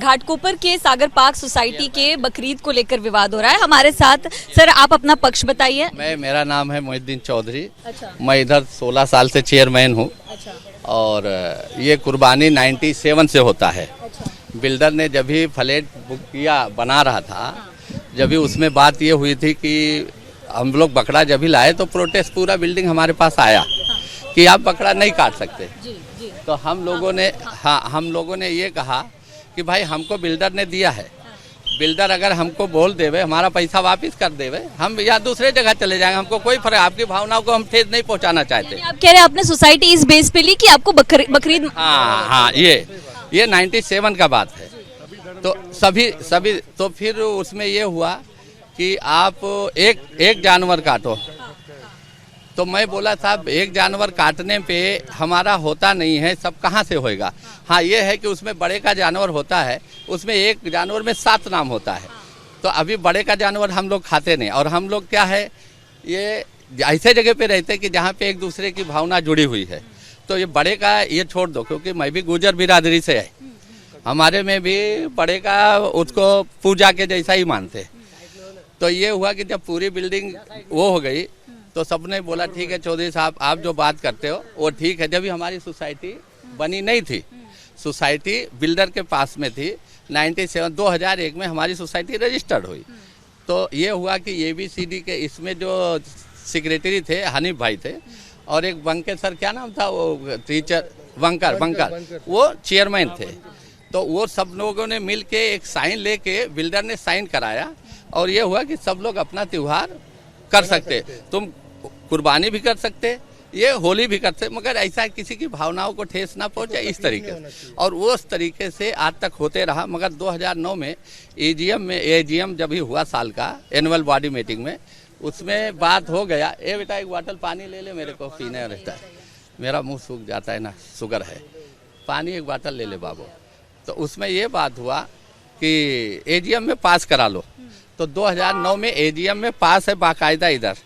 घाटकोपर के सागर park society के बकरीद को लेकर विवाद हो रहा है। हमारे साथ सर आप अपना पक्ष बताइए। मेरा नाम है मोहिद्दीन चौधरी। अच्छा। मैं इधर 16 साल से चेयरमैन हूँ। अच्छा। और ये कुर्बानी 97 से होता है। अच्छा। बिल्डर ने जब भी फ्लैट बुक किया बना रहा था, जब भी उसमें बात ये हुई थी कि हम लोग बकरा जब भी लाए तो प्रोटेस्ट पूरा बिल्डिंग हमारे पास आया कि आप बकरा नहीं काट सकते। जी। तो हम लोगों ने ये कहा कि भाई हमको बिल्डर ने दिया है, बिल्डर अगर हमको बोल देवे हमारा पैसा वापस कर देवे, हम या दूसरे जगह चले जाएंगे, हमको कोई फर्क। आपकी भावनाओं को हम ठेस नहीं पहुंचाना चाहते। आप कह रहे हैं आपने सोसाइटी इस बेस पे ली कि आपको बकरीद। हाँ, ये 97 का बात है। तो सभी तो फिर उसमें ये हुआ कि आप एक जानवर काटो। तो मैं बोला साहब एक जानवर काटने पे हमारा होता नहीं है, सब कहाँ से होएगा। हाँ, ये है कि उसमें बड़े का जानवर होता है, उसमें एक जानवर में 7 नाम होता है। तो अभी बड़े का जानवर हम लोग खाते नहीं। और हम लोग क्या है, ये ऐसे जगह पे रहते हैं कि जहाँ पे एक दूसरे की भावना जुड़ी हुई है। तो ये बड़े का ये छोड़ दो, क्योंकि मैं भी गुजर बिरादरी से है, हमारे में भी बड़े का उसको पूजा के जैसा ही मानते। तो ये हुआ कि जब पूरी बिल्डिंग वो हो गई तो सबने बोला ठीक है चौधरी साहब आप जो बात करते हो वो ठीक है। जब भी हमारी सोसाइटी बनी नहीं थी, सोसाइटी बिल्डर के पास में थी। 2001 में हमारी सोसाइटी रजिस्टर्ड हुई। तो ये हुआ कि ABCD के इसमें जो सेक्रेटरी थे हनीफ भाई थे, और एक बंके सर क्या नाम था वो टीचर बंकर वो चेयरमैन थे। तो वो सब लोगों ने मिल के एक साइन लेके बिल्डर ने साइन कराया, और ये हुआ कि सब लोग अपना त्योहार कर सकते। तुम कुर्बानी भी कर सकते, ये होली भी करते, मगर ऐसा किसी की भावनाओं को ठेस ना पहुंचे इस तरीके से। और वो उस तरीके से आज तक होते रहा। मगर 2009 में AGM जब भी हुआ साल का एनुअल बॉडी मीटिंग में, उसमें बात हो गया। ए बेटा एक बोतल पानी ले ले, मेरे को पीने रहता है, मेरा मुंह सूख जाता है ना, शुगर है, पानी एक बोतल ले ले बाबू। तो उसमें ये बात हुआ कि AGM में पास करा लो। तो 2009 में AGM में पास है बाकायदा इधर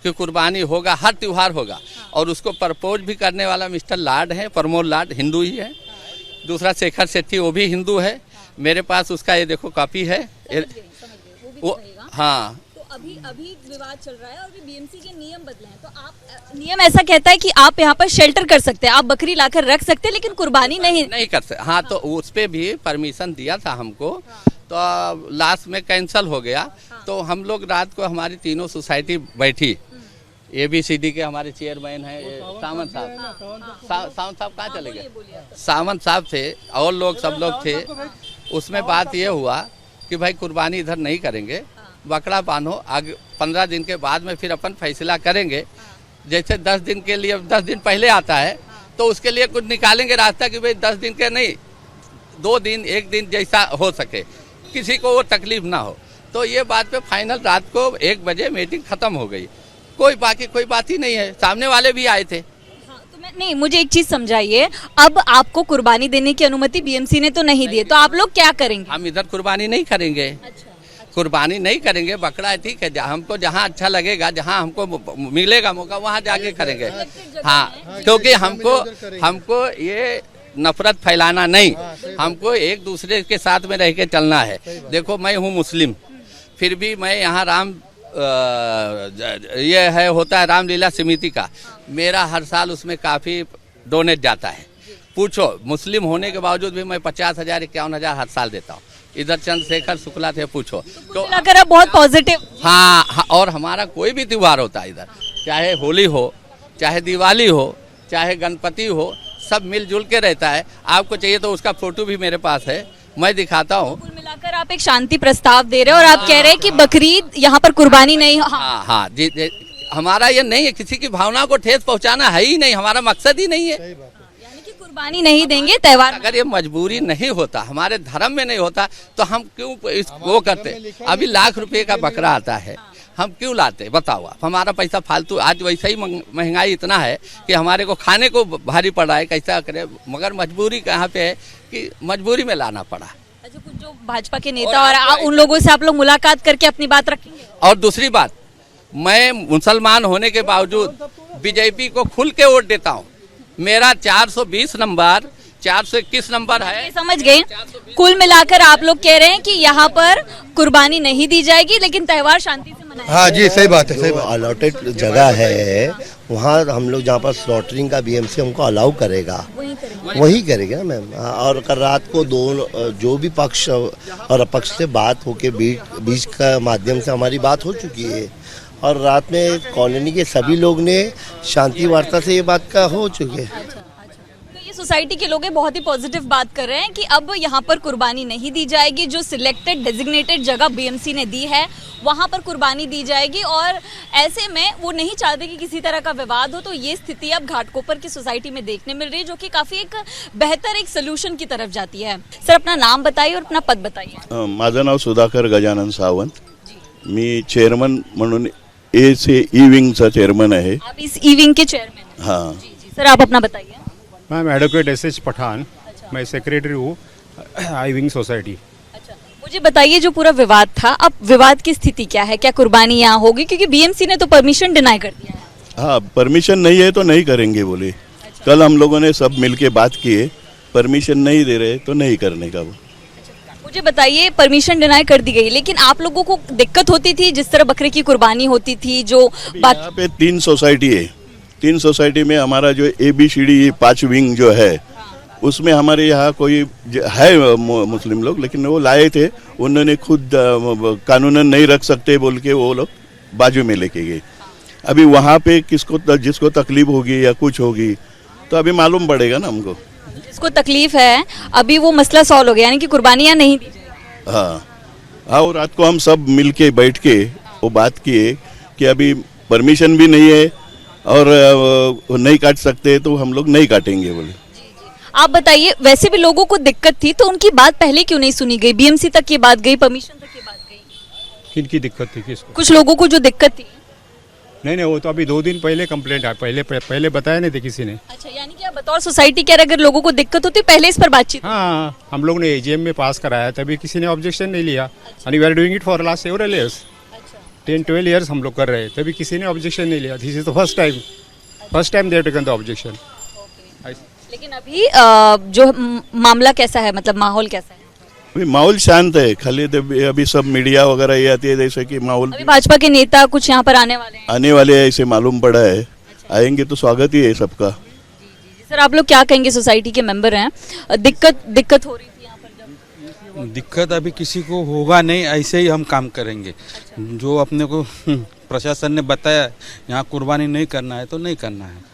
कि कुर्बानी होगा, हर त्योहार होगा। और उसको प्रपोज भी करने वाला मिस्टर लाड है, प्रमोद लाड, हिंदू ही है। दूसरा शेखर सेठी वो भी हिंदू है। मेरे पास उसका ये देखो कॉपी है वो। हाँ, तो अभी विवाद चल रहा है और अभी BMC के नियम बदले हैं। तो आप नियम ऐसा कहता है कि आप यहाँ पर शेल्टर कर सकते हैं, आप बकरी लाकर रख सकते हैं, लेकिन कुर्बानी नहीं कर सकते। हाँ, तो उस पे भी परमिशन दिया था हमको, तो लास्ट में कैंसल हो गया। तो हम लोग रात को हमारी तीनों सोसाइटी बैठी। ABCD के हमारे चेयरमैन हैं सावंत साहब। सावंत साहब कहाँ चले गए? सावंत साहब थे और लोग सब लोग थे। उसमें बात ये हुआ कि भाई कुर्बानी इधर नहीं करेंगे, बकरा बांधो, आगे 15 दिन के बाद में फिर अपन फैसला करेंगे। जैसे 10 दिन के लिए 10 दिन पहले आता है तो उसके लिए कुछ निकालेंगे रास्ता कि भाई 10 दिन के नहीं, 2 दिन 1 दिन जैसा हो सके, किसी को वो तकलीफ ना हो। तो ये बात पे फाइनल रात को 1 बजे मीटिंग खत्म हो गई। कोई बात ही नहीं है, सामने वाले भी आए थे। हाँ, तो नहीं, मुझे एक चीज समझाइए, अब आपको कुर्बानी देने की अनुमति BMC ने तो नहीं दी है, तो आप लोग क्या करेंगे? हम इधर कुर्बानी नहीं करेंगे। अच्छा। कुर्बानी नहीं करेंगे, बकरा ठीक है, हमको जहाँ अच्छा लगेगा, जहाँ हमको मिलेगा मौका वहाँ जाके करेंगे। हाँ, क्योंकि हमको ये नफरत फैलाना नहीं, हमको एक दूसरे के साथ में रह के चलना है। देखो मैं हूँ मुस्लिम, फिर भी मैं यहाँ ये है होता है रामलीला समिति का, मेरा हर साल उसमें काफ़ी डोनेट जाता है। पूछो, मुस्लिम होने के बावजूद भी मैं 50,000 51,000 हर साल देता हूँ। इधर चंद्रशेखर शुक्ला थे, पूछो। तो अगर बहुत पॉजिटिव। हाँ, और हमारा कोई भी त्योहार होता है इधर, चाहे होली हो, चाहे दिवाली हो, चाहे गणपति हो, सब मिलजुल के रहता है। आपको चाहिए तो उसका फोटो भी मेरे पास है, मैं दिखाता हूँ। कुल मिलाकर आप एक शांति प्रस्ताव दे रहे हैं और आप कह रहे हैं कि बकरीद यहाँ पर कुर्बानी नहीं। हाँ, जी, हमारा ये नहीं है, किसी की भावना को ठेस पहुँचाना है ही नहीं, हमारा मकसद ही नहीं है। यानी कि कुर्बानी नहीं देंगे त्योहार। अगर ये मजबूरी नहीं होता, हमारे धर्म में नहीं होता, तो हम क्यों वो करते? अभी लाख रुपए का बकरा आता है, हम क्यों लाते बताओ आप? हमारा पैसा फालतू, आज वैसे ही महंगाई इतना है कि हमारे को खाने को भारी पड़ रहा है, कैसा करे? मगर मजबूरी कहाँ पे है कि मजबूरी में लाना पड़ा। अच्छा, कुछ जो भाजपा के नेता और उन लोगों से आप लोग मुलाकात करके अपनी बात रखेंगे? और दूसरी बात, मैं मुसलमान होने के बावजूद BJP को खुल के वोट देता हूँ। मेरा 420 नंबर 421 नंबर है। ये समझ गए। कुल मिलाकर आप लोग कह रहे हैं कि यहाँ पर कुर्बानी नहीं दी जाएगी, लेकिन त्योहार शांति से मनाया हाँ जी, सही बात है, सही बात। अलॉटेड जगह है वहाँ हम लोग जहाँ पर स्लॉटरिंग का बीएमसी हमको अलाउ करेगा वही करेगा ना मैम। और कल रात को जो भी पक्ष और अपक्ष से बात होके बीच का माध्यम से हमारी बात हो चुकी है, और रात में कॉलोनी के सभी लोग ने शांति वार्ता से ये बात का हो चुके हैं। तो ये सोसाइटी के लोग बहुत ही पॉजिटिव बात कर रहे हैं कि अब यहाँ पर कुर्बानी नहीं दी जाएगी, जो सिलेक्टेड डेजिग्नेटेड जगह बीएमसी ने दी है वहाँ पर कुर्बानी दी जाएगी, और ऐसे में वो नहीं चाहते कि किसी तरह का विवाद हो। तो ये स्थिति अब घाटकोपर की सोसाइटी में देखने मिल रही है, जो कि काफी एक बेहतर एक सोल्यूशन की तरफ जाती है। सर, अपना नाम बताइए और अपना पद बताइए। माझं नाव सुधाकर गजानन सावंत, मी चेअरमन म्हणून ई विंगचा चेअरमन आहे। आप इस ई विंग के चेयरमैन? हाँ। जी, सर आप अपना बताइए। Ma'am advocate SH. पठान, मैं सेक्रेटरी हूँ आई विंग सोसाइटी। मुझे बताइए, जो पूरा विवाद था, अब विवाद की स्थिति क्या है? क्या कुर्बानी यहाँ होगी? क्योंकि बीएमसी ने तो परमिशन डिनाई कर दिया है। हाँ, परमिशन नहीं है तो नहीं करेंगे बोले। कल हम लोगों ने सब मिलके बात किए, परमिशन नहीं दे रहे तो नहीं करने का। वो मुझे बताइए, परमिशन डिनाई कर दी गई, लेकिन आप लोगों को दिक्कत होती थी जिस तरह बकरे की कुर्बानी होती थी? जो बात यहाँ पे 3 सोसाइटी है, 3 सोसाइटी में हमारा जो ABCD 5 विंग जो है उसमें हमारे यहाँ कोई है मुस्लिम लोग, लेकिन वो लाए थे, उन्होंने खुद कानूनन नहीं रख सकते बोल के वो लोग बाजू में लेके गए। अभी वहाँ पे जिसको तकलीफ होगी या कुछ होगी तो अभी मालूम पड़ेगा ना हमको। जिसको तकलीफ है अभी वो मसला सॉल्व हो गया, यानी कि कुर्बानियाँ नहीं दी जाएगी। हाँ, और रात को हम सब मिलके बैठ के वो बात किए कि अभी परमिशन भी नहीं है और नहीं काट सकते तो हम लोग नहीं काटेंगे बोले। आप बताइए, वैसे भी लोगों को दिक्कत थी तो उनकी बात पहले क्यों नहीं सुनी गई? बीएमसी तक ये बात गई, परमिशन तक ये बात गई। किनकी दिक्कत थी? किसको? कुछ लोगों को जो दिक्कत थी। नहीं, वो तो अभी 2 दिन पहले कंप्लेंट आया, पहले बताया नहीं थे किसी ने। अच्छा, यानी कि आप बतौर सोसाइटी के अगर लोगों को दिक्कत होती पहले इस पर बातचीत? हाँ, हम लोग ने AGM में पास कराया, तभी किसी ने ऑब्जेक्शन नहीं लिया। And we are doing it for last several years, 10-12 years हम लोग कर रहे हैं, तभी किसी ने ऑब्जेक्शन नहीं लिया। This is the first time they have taken the objection. लेकिन अभी जो मामला कैसा है, मतलब माहौल कैसा है? अभी माहौल शांत है, खाली अभी सब मीडिया वगैरह ये आती है, जैसे कि माहौल अभी भाजपा के नेता कुछ यहाँ पर आने वाले हैं ऐसे मालूम पड़ा है। आएंगे तो स्वागत ही है सबका। सर, आप लोग क्या कहेंगे? सोसाइटी के मेंबर हैं, दिक्कत हो रही थी यहाँ पर जब? दिक्कत अभी किसी को होगा नहीं, ऐसे ही हम काम करेंगे। जो अपने को प्रशासन ने बताया यहाँ कुर्बानी नहीं करना है तो नहीं करना है।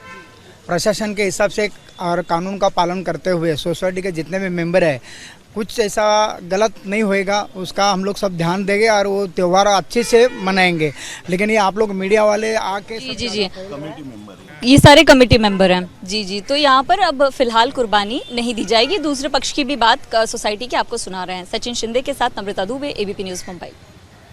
प्रशासन के हिसाब से और कानून का पालन करते हुए सोसाइटी के जितने भी मेंबर है, कुछ ऐसा गलत नहीं होएगा, उसका हम लोग सब ध्यान देंगे और वो त्यौहार अच्छे से मनाएंगे। लेकिन ये आप लोग मीडिया वाले आके जी ये सारे कमेटी मेंबर हैं। जी, तो यहाँ पर अब फिलहाल कुर्बानी नहीं दी जाएगी। दूसरे पक्ष की भी बात सोसाइटी की आपको सुना रहे हैं। सचिन शिंदे के साथ नम्रता दुबे, ABP न्यूज़ मुंबई।